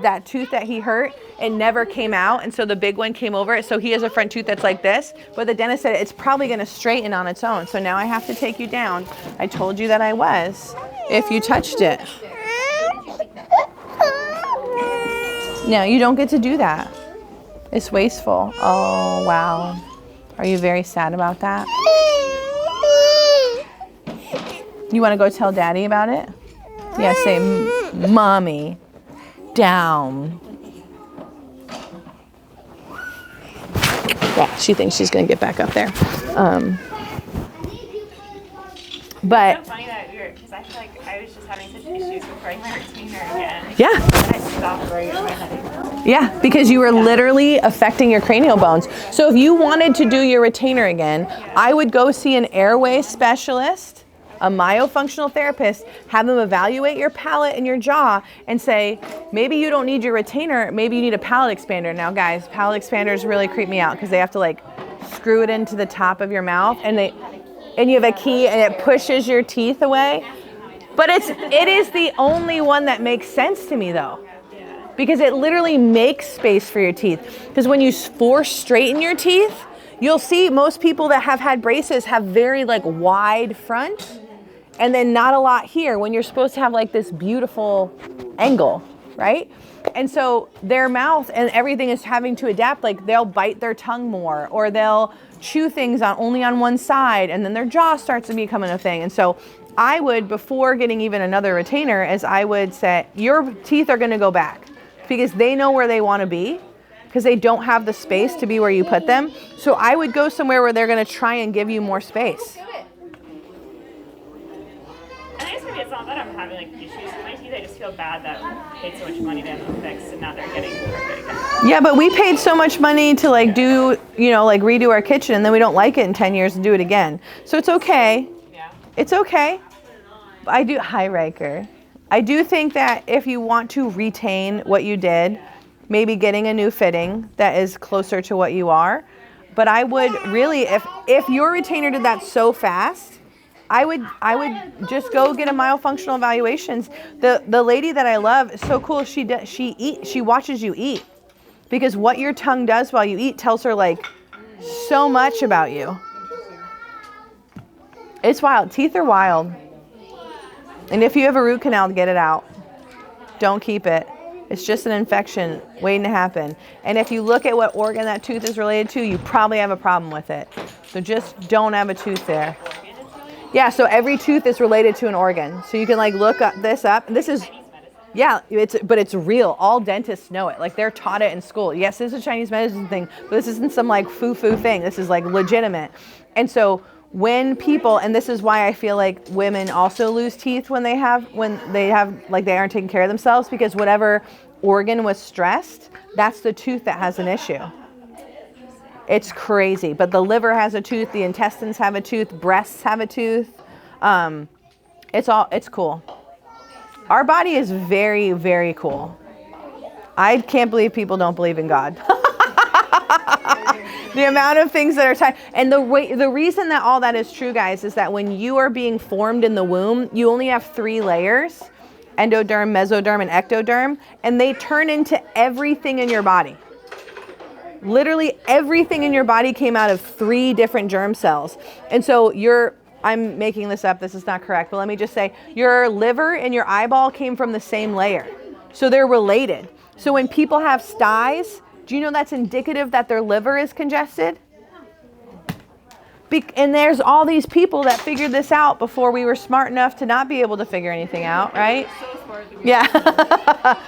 that tooth that he hurt and never came out, and so the big one came over it. So he has a front tooth that's like this, but the dentist said it's probably going to straighten on its own. So now I have to take you down. I told you that I was if you touched it. No, you don't get to do that. It's wasteful. Oh, wow. Are you very sad about that? You want to go tell Daddy about it? Yeah, say, Mommy, down. Yeah, she thinks she's going to get back up there. But It's so funny that because I feel like I was just having such issues before I my retainer again. yeah. I stopped right at my head. Yeah, because you were literally affecting your cranial bones. So if you wanted to do your retainer again, I would go see an airway specialist, a myofunctional therapist, have them evaluate your palate and your jaw and say, maybe you don't need your retainer, maybe you need a palate expander. Now guys, palate expanders really creep me out because they have to like screw it into the top of your mouth and you have a key and it pushes your teeth away. But it is the only one that makes sense to me though. because it literally makes space for your teeth. Because when you force straighten your teeth, you'll see most people that have had braces have very like wide front and then not a lot here when you're supposed to have like this beautiful angle, right? And so their mouth and everything is having to adapt. Like they'll bite their tongue more, or they'll chew things only on one side, and then their jaw starts to become a thing. And so I would, before getting even another retainer, is I would say your teeth are going to go back because they know where they want to be, because they don't have the space to be where you put them. So I would go somewhere where they're going to try and give you more space. And I guess maybe it's not that I'm having like issues with my teeth. I just feel bad that I paid so much money to have them fixed, and now they're getting perfect again. Yeah, but we paid so much money to like do, you know, like redo our kitchen, and then we don't like it in 10 years and do it again. So it's okay. Yeah. It's okay. Hi Riker. I do think that if you want to retain what you did, maybe getting a new fitting that is closer to what you are. But I would really, if your retainer did that so fast, I would just go get a myofunctional evaluations. The lady that I love is so cool. She watches you eat, because what your tongue does while you eat tells her like so much about you. It's wild. Teeth are wild. And if you have a root canal, get it out. Don't keep it. It's just an infection waiting to happen. And if you look at what organ that tooth is related to, you probably have a problem with it. So just don't have a tooth there. Yeah, so every tooth is related to an organ. So you can like look this up. This is, yeah, but it's real. All dentists know it. Like they're taught it in school. Yes, this is a Chinese medicine thing, but this isn't some like foo-foo thing. This is like legitimate. And so when people, and this is why I feel like women also lose teeth when they have like they aren't taking care of themselves, because whatever organ was stressed, that's the tooth that has an issue. It's crazy. But the liver has a tooth, the intestines have a tooth, breasts have a tooth. It's cool. Our body is very, very cool. I can't believe people don't believe in God. The amount of things that are tied. And the reason that all that is true, guys, is that when you are being formed in the womb, you only have 3 layers: endoderm, mesoderm, and ectoderm, and they turn into everything in your body. Literally everything in your body came out of 3 different germ cells. And so I'm making this up, this is not correct, but let me just say, your liver and your eyeball came from the same layer. So they're related. So when people have styes, do you know that's indicative that their liver is congested? And there's all these people that figured this out before we were smart enough to not be able to figure anything out, right? So smart to be Yeah.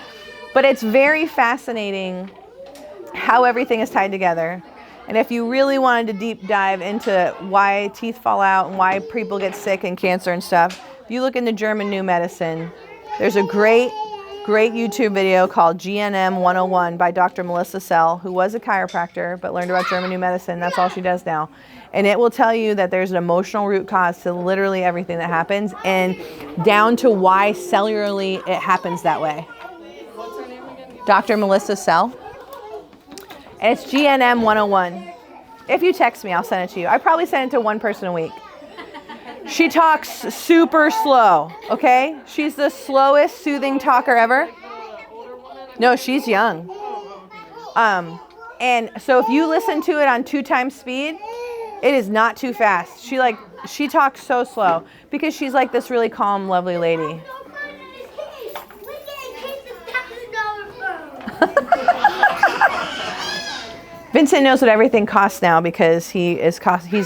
But it's very fascinating how everything is tied together. And if you really wanted to deep dive into why teeth fall out and why people get sick and cancer and stuff, if you look into German New Medicine, there's a great YouTube video called GNM 101 by Dr. Melissa Sell, who was a chiropractor but learned about German New Medicine. That's all she does now. And it will tell you that there's an emotional root cause to literally everything that happens, and down to why cellularly it happens that way. What's her name again? Dr. Melissa Sell. And it's GNM 101. If you text me, I'll send it to you. I probably send it to one person a week. She talks super slow, okay? She's the slowest soothing talker ever. No, she's young. And so if you listen to it on 2 times speed, it is not too fast. She talks so slow because she's like this really calm, lovely lady. Vincent knows what everything costs now because he's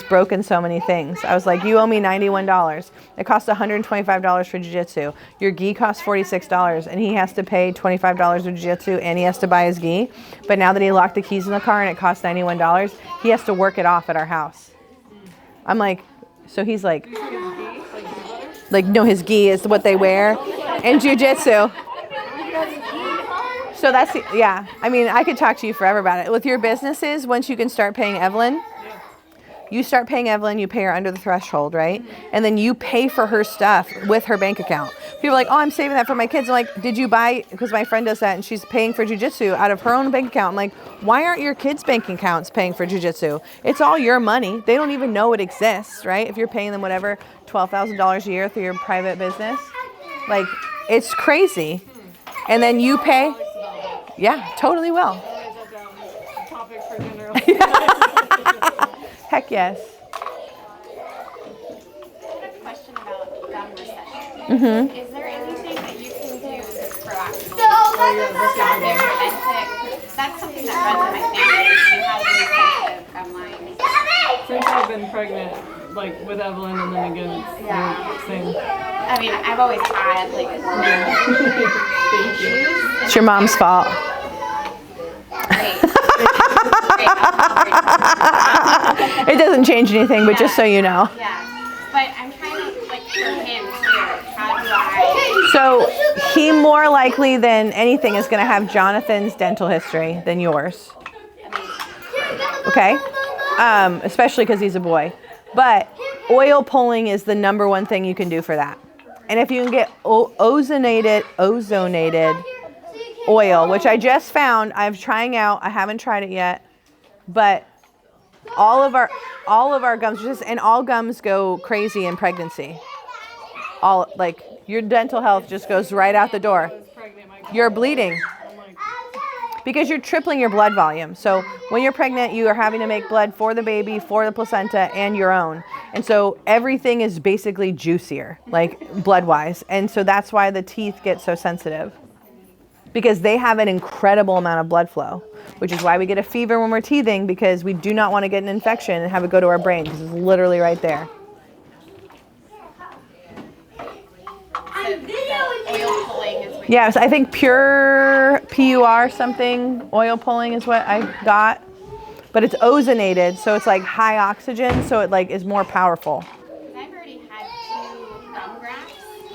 broken so many things. I was like, you owe me $91. It costs $125 for jiu-jitsu. Your gi costs $46, and he has to pay $25 for jiu-jitsu, and he has to buy his gi. But now that he locked the keys in the car and it costs $91, he has to work it off at our house. I'm like, so he's like, no, his gi is what they wear in jiu-jitsu. So yeah. I mean, I could talk to you forever about it. With your businesses, once you can start paying Evelyn, you start paying Evelyn, you pay her under the threshold, right? And then you pay for her stuff with her bank account. People are like, oh, I'm saving that for my kids. I'm like, did you buy, because my friend does that and she's paying for jiu-jitsu out of her own bank account. I'm like, why aren't your kids' bank accounts paying for jiu-jitsu? It's all your money. They don't even know it exists, right? If you're paying them whatever, $12,000 a year through your private business. Like, it's crazy. And then you pay. Yeah, totally will. Write that down. Topic for dinner. Heck yes. Question about gum recession. Mm-hmm. Is there anything that you can do proactively Oh, to stop it, prevent it? That's something that runs in my family. We have really sensitive gum lines. Since I've been pregnant, like with Evelyn and then again, it's the same. I mean, I've always had like issues. It's your mom's fault. It doesn't change anything, but just so you know. Yeah, but I'm trying to like for him here. How do I? So he more likely than anything is going to have Jonathan's dental history than yours. Okay? Especially because he's a boy. But oil pulling is the number one thing you can do for that. And if you can get ozonated oil, which I just found, I'm trying out. I haven't tried it yet, but all of our gums and all gums go crazy in pregnancy. All like your dental health just goes right out the door. You're bleeding because you're tripling your blood volume. So when you're pregnant, you are having to make blood for the baby, for the placenta, and your own. And so everything is basically juicier, like blood-wise. And so that's why the teeth get so sensitive, because they have an incredible amount of blood flow, which is why we get a fever when we're teething, because we do not want to get an infection and have it go to our brain, because it's literally right there. Oil pulling is what Yes, I think pure PUR something, oil pulling is what I got. But it's ozonated, so it's like high oxygen, so it like is more powerful. I've already had 2 gum grafts.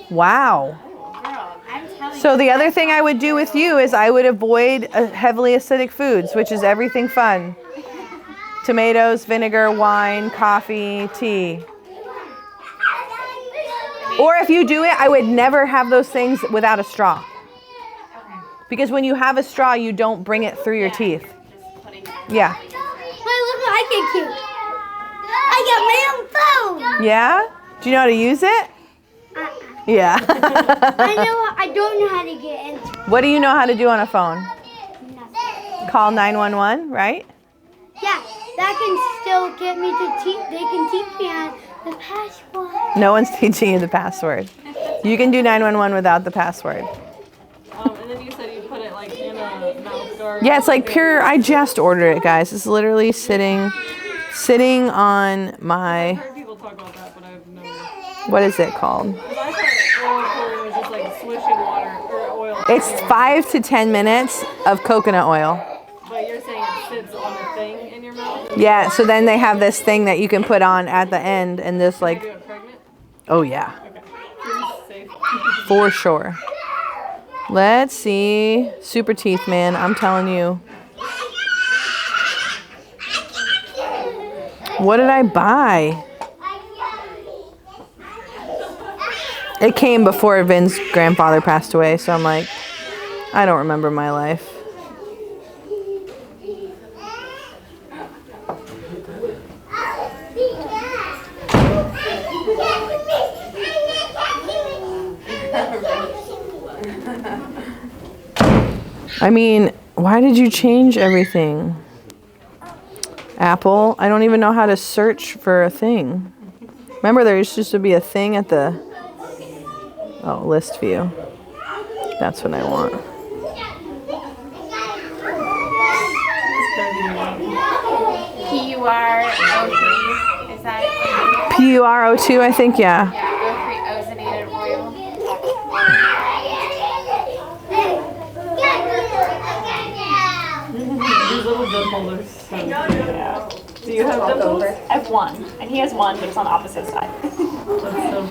Wow. Girl, I'm telling So the other thing I would do with you is I would avoid heavily acidic foods, which is everything fun. Tomatoes, vinegar, wine, coffee, tea. Or if you do it, I would never have those things without a straw. Because when you have a straw, you don't bring it through your teeth. Yeah. Wait, look what I get cute. I got my own phone. Yeah? Do you know how to use it? Yeah. I don't know how to get into What do you know how to do on a phone? nothing. Call 911, right? Yeah, that can still get me to teach. They can teach me the password. No one's teaching you the password. You can do 911 without the password. And then you said you put it like in a mouth guard. Yeah, it's like pure. I just ordered it, guys. It's literally sitting on my. I've heard people talk about that, but I've never. What is it called? Because I thought oil pulling was just like swishing water or oil. It's 5 to 10 minutes of coconut oil. But you're saying it sits on a thing in your mouth? And Yeah, so then they have this thing that you can put on at the end, and this do like, it pregnant? oh yeah, Okay. Seems safe. for sure. Let's see. Super teeth, man. I'm telling you. What did I buy? It came before Vin's grandfather passed away, so I'm like, I don't remember my life. I mean, why did you change everything? Apple, I don't even know how to search for a thing. Remember, there used to be a thing at the, oh, list view. That's what I want. PUR03, is that? PUR02, I think, yeah. Yeah, 03 ozonated oil. These little dip holders. Do you have dip holders? I have one, and he has one, but it's on the opposite side. That's so